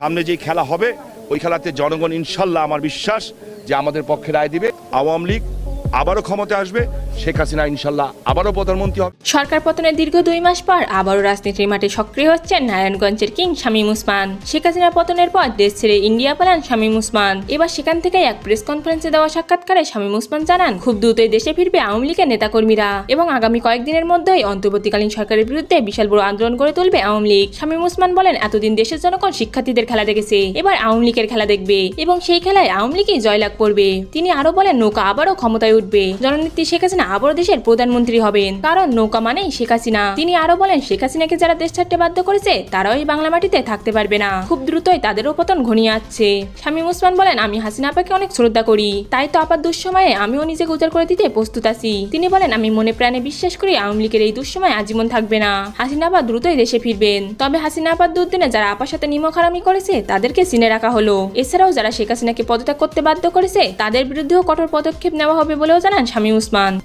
সামনে যে খেলা হবে ওই খেলাতে জনগণ ইনশাল্লাহ আমার বিশ্বাস যে আমাদের পক্ষে রায় দিবে। আওয়ামী লীগ আবারও ক্ষমতায় আসবে, শেখ হাসিনা ইনশাল্লাহ আবারও প্রধানমন্ত্রী হবে। সরকার পতনের দীর্ঘ 2 মাস পর আবারও রাজনীতির মাঠে সক্রিয় হচ্ছেন নারায়ণগঞ্জের কিং শামীম ওসমান। শেখ হাসিনার পতনের পর দেশ ছেড়ে ইন্ডিয়া পালান শামীম ওসমান। এবার সেখান থেকে এক প্রেস কনফারেন্সে দেওয়া সাক্ষাৎকারে শামীম ওসমান জানান, খুব দ্রুতই দেশে ফিরবে আওয়ামী লীগের নেতাকর্মীরা এবং আগামী কয়েকদিনের মধ্যেই অন্তর্বর্তীকালীন সরকারের বিরুদ্ধে বিশাল বড় আন্দোলন গড়ে তুলবে আওয়ামী লীগ। শামীম ওসমান বলেন, এতদিন দেশের জনগণ শিক্ষার্থীদের খেলা দেখেছে, এবার আওয়ামী লীগের খেলা দেখবে এবং সেই খেলায় আওয়ামী লীগই জয়লাভ করবে। তিনি আরো বলেন, নৌকা আবারও ক্ষমতায় উঠবে, জননেত্রী শেখ হাসিনা আবারও দেশের প্রধানমন্ত্রী হবেন, কারণ নৌকা মানেই শেখ হাসিনা। তিনি আরো বলেন, শেখ হাসিনাকে যারা দেশ ছাড়তে বাধ্য করেছে তারাও এই বাংলা মাটিতে থাকতে পারবে না, খুব দ্রুতই তাদেরও পতন ঘনিয়ে আসছে। শামীম ওসমান বলেন, আমি হাসিনা আপাকে অনেক শ্রদ্ধা করি, তাই তো আপার দুঃসময়ে আমিও নিজেকে উজাড় করে দিতে প্রস্তুত আছি। তিনি বলেন, আমি মনে প্রাণে বিশ্বাস করি আওয়ামী লীগের এই দুঃসময় আজীবন থাকবে না, হাসিনা আপা দ্রুতই দেশে ফিরবেন। তবে হাসিনা আপার দুর্দিনে যারা আপার সাথে নিমক হারামি করেছে তাদেরকে চিনে রাখা হলো। এছাড়াও যারা শেখ হাসিনাকে পদত্যাগ করতে বাধ্য করেছে তাদের বিরুদ্ধেও কঠোর পদক্ষেপ নেওয়া হবে বলেও জানান শামীম ওসমান।